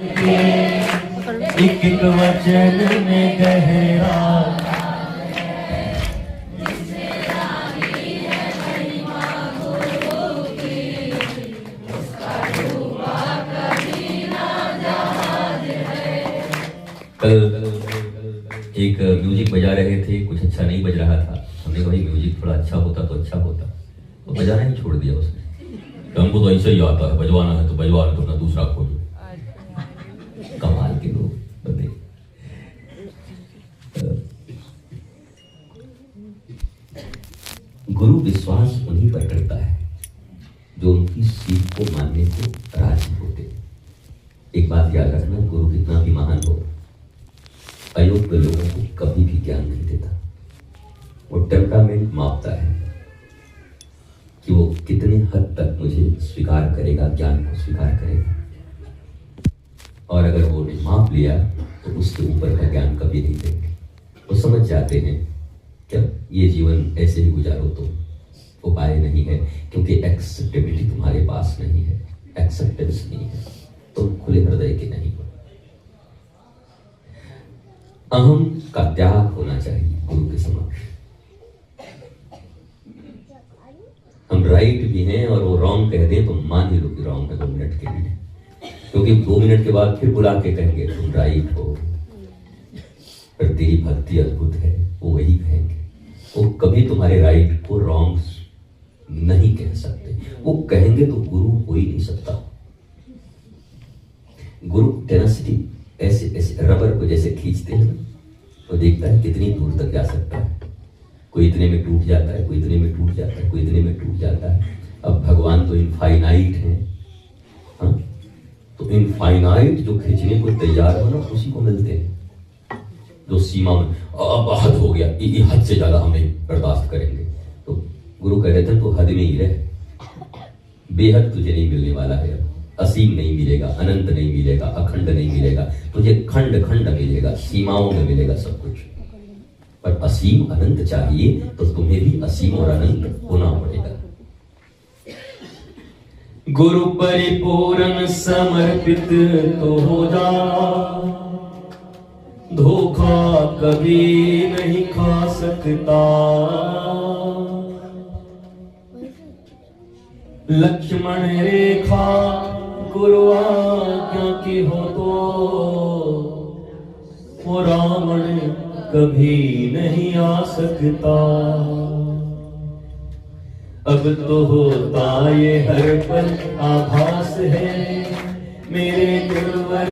एक एक वचन में गहरा कल एक म्यूजिक बजा रहे थे, कुछ अच्छा नहीं बज रहा था। हमने कहा म्यूजिक थोड़ा अच्छा होता तो अच्छा होता, तो बजाना ही छोड़ दिया उसने। तो हमको तो ऐसा ही आता है, बजवाना है तो बजवाना, तो अपना दूसरा खोलो। कमाल के लोग बंदे। गुरु विश्वास उन्हीं पर करता है जो उनकी सीख को मानने को राजी होते। एक बात याद रखना, गुरु कितना भी महान हो, अयोग्य लोगों को कभी भी ज्ञान नहीं देता। वो टेम्परामेंट मापता है कि वो कितने हद तक मुझे स्वीकार करेगा, ज्ञान को स्वीकार करेगा। और अगर वो ने माप लिया तो उसके ऊपर का ज्ञान कभी नहीं देंगे। वो समझ जाते हैं क्या ये जीवन ऐसे ही गुजारो तो उपाय नहीं है, क्योंकि एक्सेप्टेबिलिटी तुम्हारे पास नहीं है, एक्सेप्टेंस नहीं है, तुम खुले हृदय के नहीं हो। अहम का त्याग होना चाहिए गुरु के समक्ष। हम राइट भी हैं और वो रॉन्ग कह दें तो मान ही लो कि रॉन्ग है 2 मिनट के लिए, क्योंकि 2 मिनट के बाद फिर बुला के कहेंगे तुम राइट हो, पर तेरी भक्ति अद्भुत है, वो वही कहेंगे। वो कभी तुम्हारे राइट को रॉन्ग नहीं कह सकते, वो कहेंगे तो गुरु हो ही नहीं सकता। गुरु टेनासिटी ऐसे ऐसे रबर को जैसे खींचते हैं, तो देखता है कितनी दूर तक जा सकता है। कोई इतने में टूट जाता है, कोई इतने में टूट जाता है, कोई इतने में टूट जाता है। अब भगवान तो इनफाइनाइट है, हाँ? तो इनफाइनाइट जो खींचने को तैयार हो ना, उसी को मिलते हैं जो सीमा में अब हद हो गया, ये हद से ज्यादा हम नहीं बर्दाश्त करेंगे। तो गुरु कह रहे थे तो हद में ही रहे, बेहद तुझे नहीं मिलने वाला है। असीम नहीं मिलेगा, अनंत नहीं मिलेगा, अखंड नहीं मिलेगा, तुझे खंड खंड मिलेगा, सीमाओं में मिलेगा सब कुछ। पर असीम अनंत चाहिए तो तुम्हें भी असीम और अनंत होना पड़ेगा। गुरु परिपूर्ण समर्पित तो हो जा, धोखा कभी नहीं खा सकता। लक्ष्मण रेखा गुरु आज्ञा की हो तो वो रावण कभी नहीं आ सकता। अब तो होता ये हर पल आभास है मेरे गुरुवर